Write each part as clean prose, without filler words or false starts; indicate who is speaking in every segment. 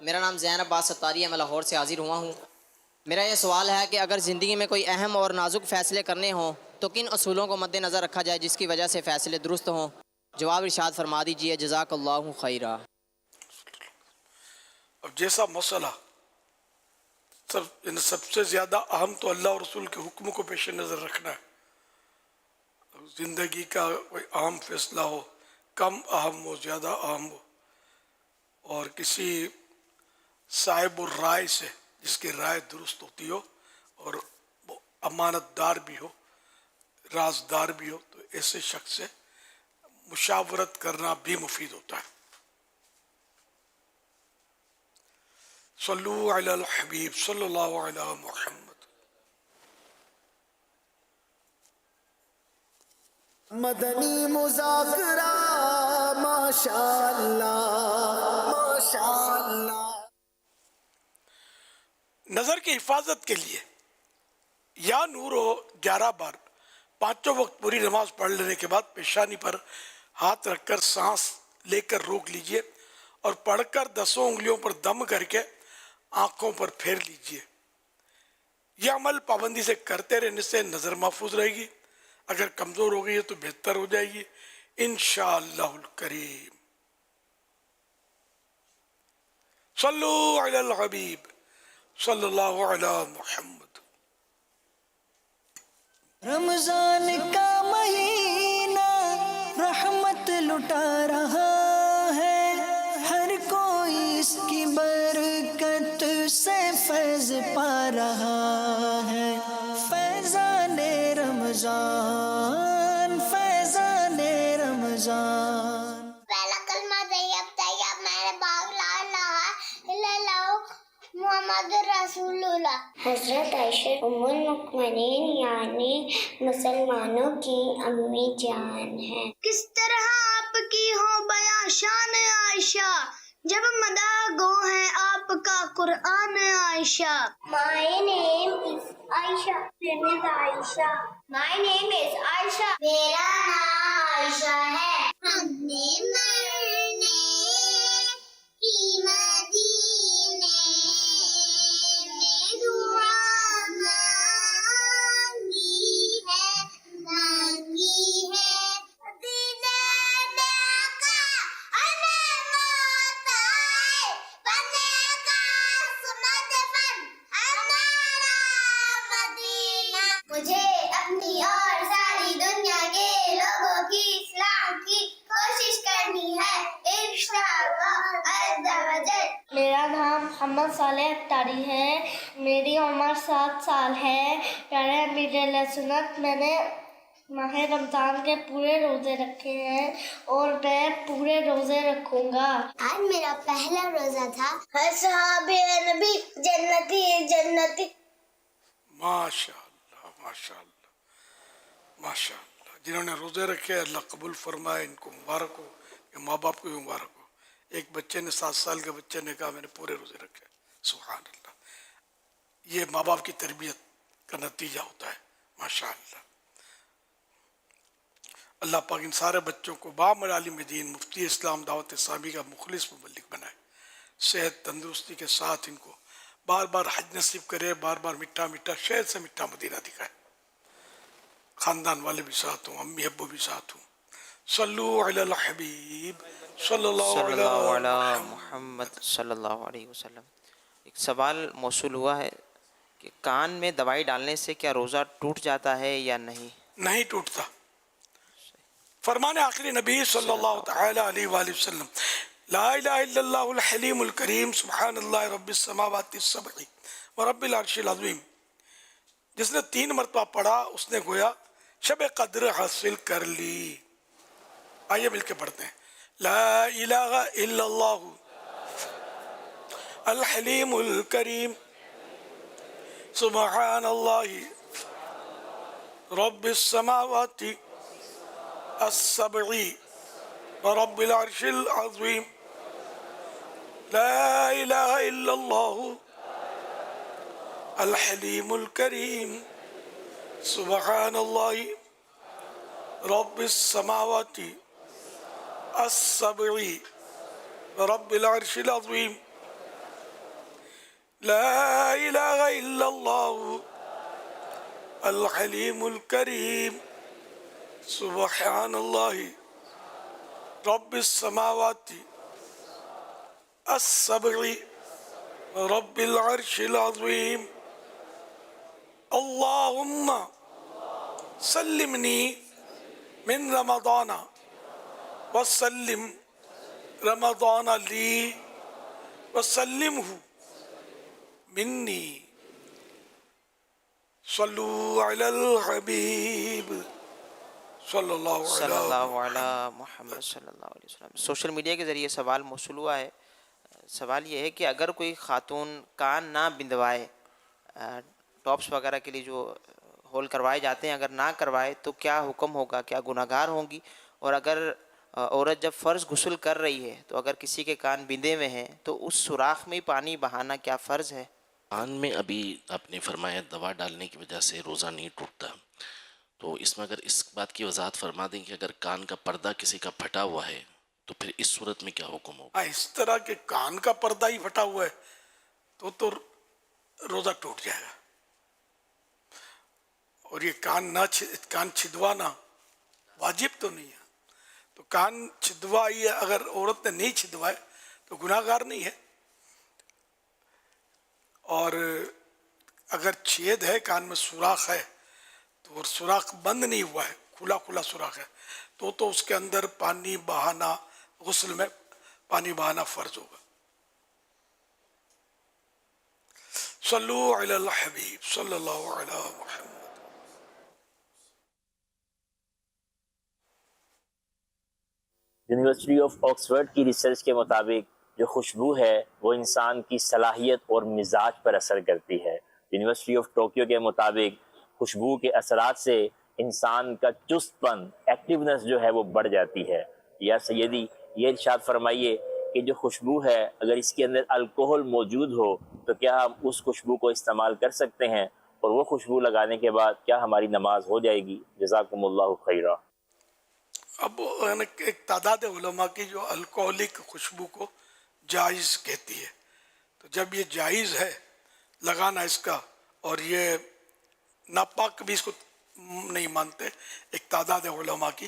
Speaker 1: میرا نام زین عباس ستاری ہے، میں لاہور سے حاضر ہوا ہوں۔ میرا یہ سوال ہے کہ اگر زندگی میں کوئی اہم اور نازک فیصلے کرنے ہوں تو کن اصولوں کو مد نظر رکھا جائے جس کی وجہ سے فیصلے درست ہوں؟ جواب ارشاد فرما دیجیے، جزاک اللہ خیرہ۔
Speaker 2: اب جیسا مسئلہ سب سے زیادہ اہم تو اللہ اور رسول کے حکم کو پیش نظر رکھنا ہے۔ زندگی کا کوئی اہم فیصلہ ہو، کم اہم ہو، زیادہ اہم ہو، اور کسی صاحب الرائے سے جس کی رائے درست ہوتی ہو اور وہ امانت دار بھی ہو، رازدار بھی ہو، تو ایسے شخص سے مشاورت کرنا بھی مفید ہوتا ہے۔ صلو علی الحبیب صلی اللہ علی محمد۔
Speaker 3: مدنی مذاکرہ ماشاءاللہ ماشاءاللہ۔
Speaker 2: نظر کی حفاظت کے لیے یا نور ہو 11 بار 5 وقت پوری نماز پڑھ لینے کے بعد پیشانی پر ہاتھ رکھ کر سانس لے کر روک لیجئے اور پڑھ کر 10 انگلیوں پر دم کر کے آنکھوں پر پھیر لیجئے۔ یہ عمل پابندی سے کرتے رہنے سے نظر محفوظ رہے گی، اگر کمزور ہو گئی ہے تو بہتر ہو جائے گی انشاءاللہ الکریم۔ صلو علی الحبیب صلی اللہ علی محمد۔
Speaker 3: رمضان کا مہینہ رحمت لٹا رہا ہے، ہر کوئی اس کی برکت سے فیض پا رہا ہے۔ فیضان رمضان فیضان رمضان۔
Speaker 4: پہلا کلمہ طیب طیب میرے باغ لا الہ الا اللہ محمد رسول اللہ۔ حضرت عائشہ ام المؤمنین یعنی مسلمانوں کی امی جان ہے۔ کس طرح آپ کی ہو بیاں شان عائشہ، جب مداح گو ہے آپ کا قرآن عائشہ۔ My name is Aisha. Name is Aisha. My name is Aisha. میرا نام عائشہ ہے۔ ہم نے مرنے کی مدینے میں دعا مانگی ہے، مانگی ہے۔ مدینے میں آقا ہمیں موت آئے، بنے گا عصمت بن ہمارا مدینہ۔ مجھے اپنی اور ساری دنیا کے لوگوں کی اصلاح کی کوشش کرنی ہے انشاءاللہ عز و جل۔ میرا نام محمد صالح اختاری ہے، میری عمر 7 سال ہے۔ پیارے امیر علیہ سنت، میں نے ماہ رمضان کے پورے روزے رکھے ہیں اور میں پورے روزے رکھوں گا۔ آج میرا پہلا روزہ تھا۔ صحابی نبی جنتی جنتی۔
Speaker 2: ماشاءاللہ ماشاءاللہ ماشاءاللہ۔ جنہوں نے روزے رکھے اللہ قبول فرمائے، ان کو مبارک ہو، یا ماں باپ کو بھی مبارک ہو۔ ایک بچے نے 7 سال کے بچے نے کہا میں نے پورے روزے رکھے، سبحان اللہ۔ یہ ماں باپ کی تربیت کا نتیجہ ہوتا ہے ماشاءاللہ۔ اللہ پاک ان سارے بچوں کو بعمر عالم دین، مفتی اسلام، دعوت اسلامی کا مخلص مبلغ بنائے، صحت تندرستی کے ساتھ ان کو بار بار حج نصیب کرے، بار بار میٹھا میٹھا شہد سے میٹھا مدینہ دکھائے، خاندان والے بھی ساتھ ہوں، امی ابو بھی ساتھ ہوں۔ صلو علی الحبیب صلی اللہ
Speaker 1: صلی اللہ
Speaker 2: علی
Speaker 1: علیہ
Speaker 2: محمد۔
Speaker 1: محمد صلی اللہ علیہ وسلم۔ ایک سوال موصول ہوا ہے کہ کان میں دوائی ڈالنے سے کیا روزہ ٹوٹ جاتا ہے یا نہیں؟
Speaker 2: نہیں ٹوٹتا۔ فرمان آخری نبی صلی اللہ تعالی علیہ وآلہ وسلم، لا الہ الا اللہ الحلیم الکریم سبحان اللہ رب السماوات السبع ورب العرش العظیم۔ جس نے 3 مرتبہ پڑھا اس نے گویا شب قدر حاصل کر لی۔ آئیے مل کے پڑھتے ہیں، لا الہ الا اللہ الحلیم الکریم سبحان اللہ رب السماوات السبع ورب العرش العظیم، لا الہ الا اللہ الحلیم الکریم سبحان اللہ رب السماوات السبع ورب العرش العظیم، لا الہ الا اللہ الحلیم الکریم سبحان اللہ رب السماوات السبع رب العرش العظیم اللہم سلمنی من رمضان وسلم رمضان لی وسلمہ منی صلو علی الحبیب صلی اللہ
Speaker 5: صلی
Speaker 2: علیہ
Speaker 5: اللہ علیہ محمد صلی اللہ علیہ وسلم. سوشل میڈیا کے ذریعے سوال موصول ہوا ہے. سوال یہ ہے کہ اگر کوئی خاتون کان نہ بندوائے، ٹاپس وغیرہ کے لیے جو ہول کروائے جاتے ہیں، اگر نہ کروائے تو کیا حکم ہوگا؟ کیا گناہ گار ہوں گی؟ اور اگر عورت جب فرض غسل کر رہی ہے تو اگر کسی کے کان بندے ہوئے ہیں تو اس سوراخ میں پانی بہانا کیا فرض ہے؟
Speaker 6: کان میں ابھی آپ نے فرمایا دوا ڈالنے کی وجہ سے روزہ نہیں ٹوٹتا، تو اس میں اگر اس بات کی وضاحت فرما دیں کہ اگر کان کا پردہ کسی کا پھٹا ہوا ہے تو پھر اس صورت میں کیا حکم ہوگا؟
Speaker 2: اس طرح کے کان کا پردہ ہی پھٹا ہوا ہے تو روزہ ٹوٹ جائے گا. اور یہ کان چھدوانا واجب تو نہیں ہے. تو کان چھدوائی اگر عورت نے نہیں چھدوائے تو گناہ گار نہیں ہے. اور اگر چھید ہے کان میں سوراخ ہے تو اور سوراخ بند نہیں ہوا ہے، کھلا کھلا سوراخ ہے تو اس کے اندر پانی بہانا، غسل میں پانی بہانا فرض ہوگا. صلو علی الحبیب صلی اللہ علیہ محمد.
Speaker 7: یونیورسٹی آف آکسفورڈ کی ریسرچ کے مطابق جو خوشبو ہے وہ انسان کی صلاحیت اور مزاج پر اثر کرتی ہے. یونیورسٹی آف ٹوکیو کے مطابق خوشبو کے اثرات سے انسان کا چست پن، ایکٹیونیس جو ہے وہ بڑھ جاتی ہے. یا سیدی یہ ارشاد فرمائیے کہ جو خوشبو ہے اگر اس کے اندر الکوہل موجود ہو تو کیا ہم اس خوشبو کو استعمال کر سکتے ہیں؟ اور وہ خوشبو لگانے کے بعد کیا ہماری نماز ہو جائے گی؟ جزاکم اللہ خیرہ.
Speaker 2: اب ایک تعداد علماء کی جو الکوہلک خوشبو کو جائز کہتی ہے، تو جب یہ جائز ہے لگانا اس کا، اور یہ ناپاک بھی اس کو نہیں مانتے، ایک تعداد علماء کی،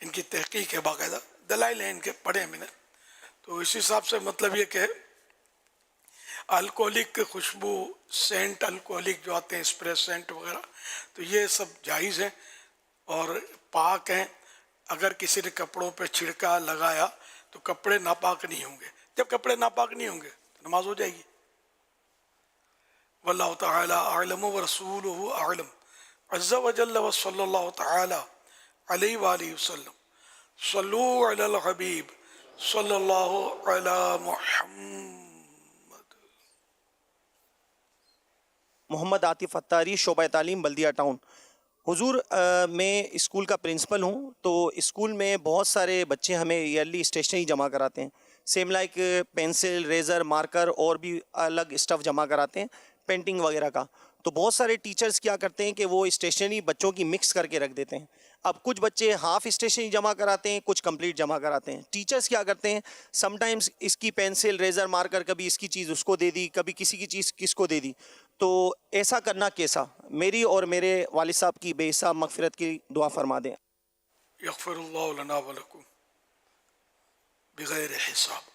Speaker 2: ان کی تحقیق ہے، باقاعدہ دلائل ہیں ان کے پڑھے ہیں میں نے. تو اس حساب سے مطلب یہ کہ الکوہلک خوشبو، سینٹ الکوہلک جو آتے ہیں، اسپرے سینٹ وغیرہ، تو یہ سب جائز ہیں اور پاک ہیں. اگر کسی نے کپڑوں پہ چھڑکا لگایا تو کپڑے ناپاک نہیں ہوں گے. جب کپڑے ناپاک نہیں ہوں گے تو نماز ہو جائے گی. واللہ تعالی اعلم ورسولہ اعلم عز وجل وصلی اللہ تعالی علیہ وآلہ وسلم. صلو علی الحبیب صلی اللہ علی محمد.
Speaker 8: محمد عاطف اتاری، شعبہ تعلیم بلدیہ ٹاؤن. حضور میں اسکول کا پرنسپل ہوں، تو اسکول میں بہت سارے بچے ہمیں ایئرلی اسٹیشنری جمع کراتے ہیں، same like pencil, eraser, marker اور بھی الگ اسٹف جمع کراتے ہیں، پینٹنگ وغیرہ کا. تو بہت سارے ٹیچرز کیا کرتے ہیں کہ وہ اسٹیشنری بچوں کی مکس کر کے رکھ دیتے ہیں. اب کچھ بچے ہاف اسٹیشنری جمع کراتے ہیں، کچھ کمپلیٹ جمع کراتے ہیں. ٹیچرز کیا کرتے ہیں، سم ٹائمز اس کی پینسل، ریزر، مارکر، کبھی اس کی چیز اس کو دے دی، کبھی کسی کی چیز کس کو دے دی. تو ایسا کرنا کیسا؟ میری اور میرے والد صاحب کی بے حساب مغفرت کی دعا فرما دیں.
Speaker 2: یغفر اللہ لنا ولکم بغیر حساب.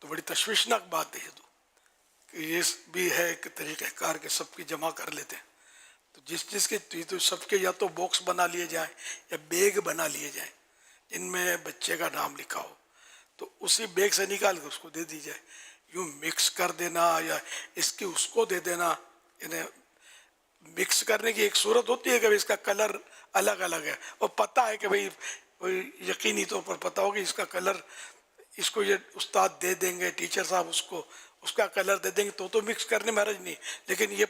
Speaker 2: تو بڑی تشویشناک بات ہے یہ، تو کہ یہ بھی ہے کہ طریقہ کار کے سب کی جمع کر لیتے ہیں. تو جس کے تو سب کے یا تو باکس بنا لیے جائیں یا بیگ بنا لیے جائیں جن میں بچے کا نام لکھا ہو، تو اسی بیگ سے نکال کے اس کو دے دی جائے. یوں مکس کر دینا یا اس کی اس کو دے دینا، انہیں مکس کرنے کی ایک صورت ہوتی ہے کہ اس کا کلر الگ الگ ہے اور پتہ ہے کہ بھئی یقینی طور پر پتہ ہوگا اس کا کلر، اس کو یہ استاد دے دیں گے، ٹیچر صاحب اس کو اس کا کلر دے دیں گے، تو مکس کرنے میں حرج نہیں. لیکن یہ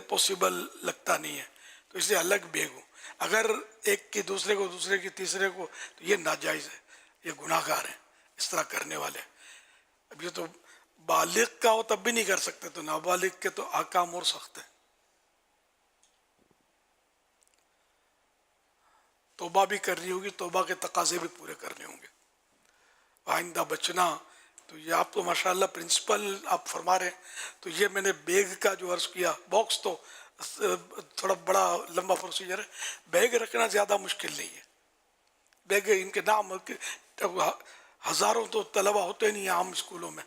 Speaker 2: پاسبل لگتا نہیں ہے، تو اس لیے الگ بیگ ہو. اگر ایک کی دوسرے کو، دوسرے کی تیسرے کو، تو یہ ناجائز ہے، یہ گناہ گار ہیں اس طرح کرنے والے. اب یہ تو بالغ کا ہو تب بھی نہیں کر سکتے، تو نابالغ کے تو احکام اور سخت ہیں. توبہ بھی کرنی ہوگی، توبہ کے تقاضے بھی پورے کرنے ہوں گے. آئندہ بچنا تو یہ آپ تو ماشاءاللہ پرنسپل آپ فرما رہے ہیں، تو یہ میں نے بیگ کا جو عرض کیا، باکس تو تھوڑا بڑا لمبا پروسیجر ہے، بیگ رکھنا زیادہ مشکل نہیں ہے. بیگ ان کے نام ہزاروں تو طلبہ ہوتے نہیں ہیں عام اسکولوں میں،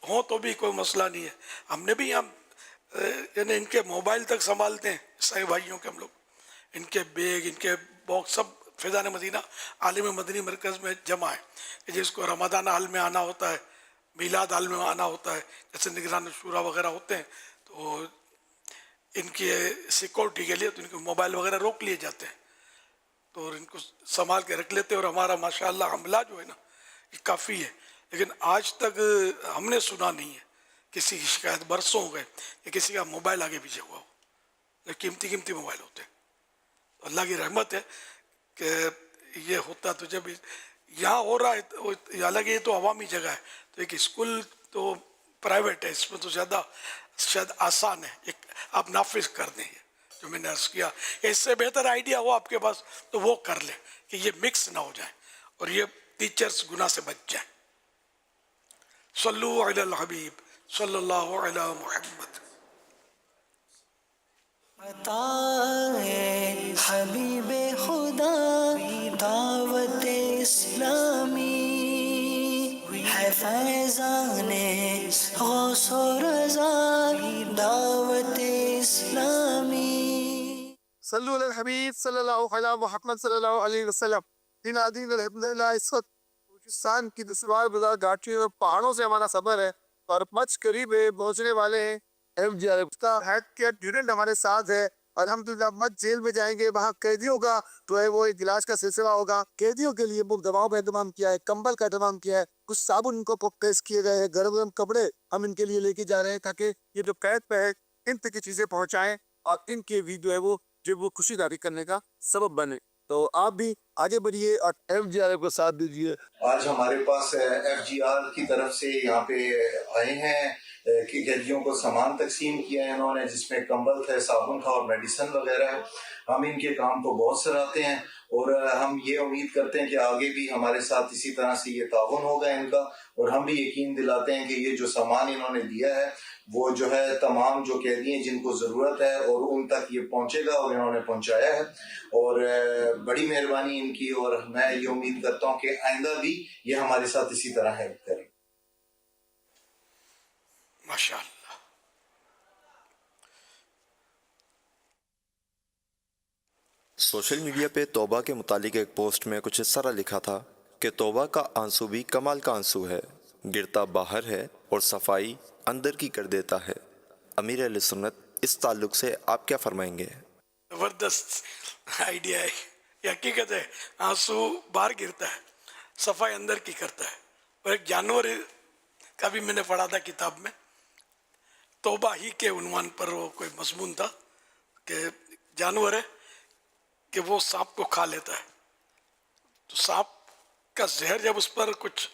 Speaker 2: ہوں تو بھی کوئی مسئلہ نہیں ہے. ہم نے بھی یعنی ان کے موبائل تک سنبھالتے ہیں عیسائی بھائیوں کے ہم لوگ، ان کے بیگ، ان کے باکس سب فیضان مدینہ عالم مدنی مرکز میں جمع ہے. جس کو رمضان حال میں آنا ہوتا ہے، میلاد حال میں آنا ہوتا ہے، جیسے نگران شورا وغیرہ ہوتے ہیں، تو ان کی سیکورٹی کے لیے تو ان کے موبائل وغیرہ روک لیے جاتے ہیں، تو ان کو سنبھال کے رکھ لیتے ہیں. اور ہمارا ماشاءاللہ عملہ جو ہے نا یہ کافی ہے، لیکن آج تک ہم نے سنا نہیں ہے کسی کی شکایت. برسوں ہو گئے کہ کسی کا موبائل آگے پیچھے ہوا ہو، قیمتی قیمتی موبائل ہوتے ہیں. اللہ کی رحمت ہے کہ یہ ہوتا. تو جب یہاں ہو رہا ہے، حالانکہ یہ تو عوامی جگہ ہے، تو ایک اسکول تو پرائیویٹ ہے، اس میں تو زیادہ شاید آسان ہے، ایک آپ نافذ کر دیں جو میں نے عرض کیا. اس سے بہتر آئیڈیا ہو آپ کے پاس تو وہ کر لیں کہ یہ مکس نہ ہو جائیں اور یہ ٹیچرز گناہ سے بچ جائیں. صلو علی الحبیب صلی اللہ علی محمد.
Speaker 3: عطائے حبیب خدا دعوت اسلامی ہے، فیضان غوث و رضا دعوت اسلامی.
Speaker 9: صلو علی الحبیب صلی اللہ علیہ محمد صلی اللہ علیہ وسلم. دین عدین الحمدللہ. اس وقت بلوچستان کی دسوار بازار گھاٹیوں اور پہاڑوں سے ہمارا سفر ہے اور مچ قریب ہے، پہنچنے والے ہیں FGRF کا ہیڈ کیئر اسٹوڈنٹ ہمارے ساتھ ہے. الحمدللہ مچ جیل میں جائیں گے، وہاں قیدیوں کا جو ہے وہ علاج کا سلسلہ ہوگا. قیدیوں کے لیے مفت دواؤں کا انتظام کیا ہے، کمبل کا انتظام کیا ہے، کچھ صابن ان کو پیش کیے گئے ہیں، گرم گرم کپڑے ہم ان کے لیے لے کے جا رہے ہیں تاکہ یہ جو قید پہ ہے ان تک کی چیزیں پہنچائیں اور ان کے بھی جو ہے وہ خوشی داری کرنے کا سبب بنے. تو آپ بھی آگے بڑھیے اور FGRF کو ساتھ دیجیے.
Speaker 10: آج ہمارے پاس FGR کی طرف سے یہاں پہ آئے ہیں کہ قیدیوں کو سامان تقسیم کیا ہے انہوں نے، جس میں کمبل تھے، صابن تھا اور میڈیسن وغیرہ ہے. ہم ان کے کام کو بہت سراہتے ہیں اور ہم یہ امید کرتے ہیں کہ آگے بھی ہمارے ساتھ اسی طرح سے یہ تعاون ہوگا ان کا، اور ہم بھی یقین دلاتے ہیں کہ یہ جو سامان انہوں نے دیا ہے وہ جو ہے تمام جو قیدی ہیں جن کو ضرورت ہے اور ان تک یہ پہنچے گا، اور انہوں نے پہنچایا ہے اور بڑی مہربانی ان کی. اور میں یہ امید کرتا ہوں کہ آئندہ بھی یہ ہمارے ساتھ اسی طرح ہیلپ کریں.
Speaker 2: ماشاءاللہ.
Speaker 11: سوشل میڈیا پہ توبہ کے متعلق ایک پوسٹ میں کچھ اس طرح لکھا تھا کہ توبہ کا آنسو بھی کمال کا آنسو ہے، گرتا باہر ہے اور صفائی اندر کی کر دیتا ہے. امیر اہل سنت اس تعلق سے آپ کیا فرمائیں گے؟
Speaker 2: زبردست آئیڈیا ہے، یہ حقیقت ہے. آنسو باہر گرتا ہے، صفائی اندر کی کرتا ہے. اور ایک جانور کا بھی میں نے پڑھا تھا کتاب میں، توبہ ہی کے عنوان پر وہ کوئی مضمون تھا کہ جانور ہے کہ وہ سانپ کو کھا لیتا ہے، تو سانپ کا زہر جب اس پر کچھ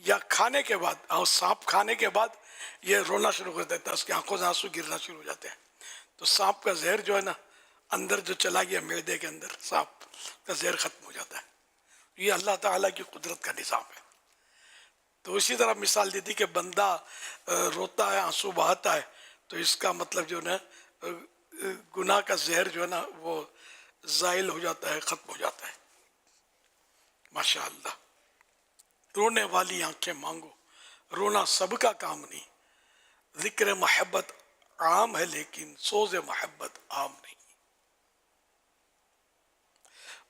Speaker 2: یا کھانے کے بعد، اور سانپ کھانے کے بعد یہ رونا شروع کر دیتا ہے، اس کی آنکھوں سے آنسو گرنا شروع ہو جاتے ہیں. تو سانپ کا زہر جو ہے نا اندر جو چلا گیا معدے کے اندر، سانپ کا زہر ختم ہو جاتا ہے. یہ اللہ تعالیٰ کی قدرت کا نظام ہے. تو اسی طرح مثال دی تھی کہ بندہ روتا ہے، آنسو بہاتا ہے، تو اس کا مطلب جو ہے نا گناہ کا زہر جو ہے نا وہ زائل ہو جاتا ہے، ختم ہو جاتا ہے. ماشاءاللہ. رونے والی آنکھیں مانگو، رونا سب کا کام نہیں. ذکر محبت عام ہے لیکن سوز محبت عام نہیں.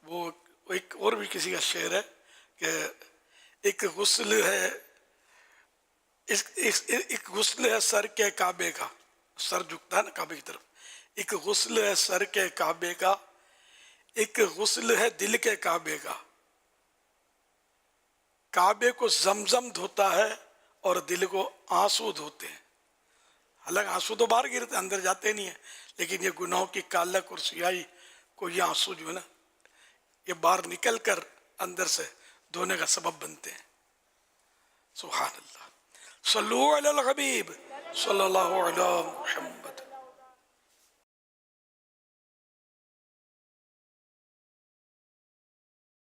Speaker 2: وہ ایک اور بھی کسی کا شعر ہے کہ ایک غسل ہے، ایک غسل ہے سر کے کعبے کا، سر جھکتا ہے نا کعبے کی طرف. ایک غسل ہے سر کے کعبے کا، ایک غسل ہے دل کے کعبے کا. کعبے کو زمزم دھوتا ہے اور دل کو آنسو دھوتے ہیں. حالانکہ آنسو تو باہر گرتے ہیں، اندر جاتے نہیں ہیں، لیکن یہ گناہوں کی کالک اور سیاہی کو یہ آنسو جو ہے نا یہ باہر نکل کر اندر سے دھونے کا سبب بنتے ہیں. سبحان اللہ. صلو علی الحبیب صلی اللہ علیہ محمد.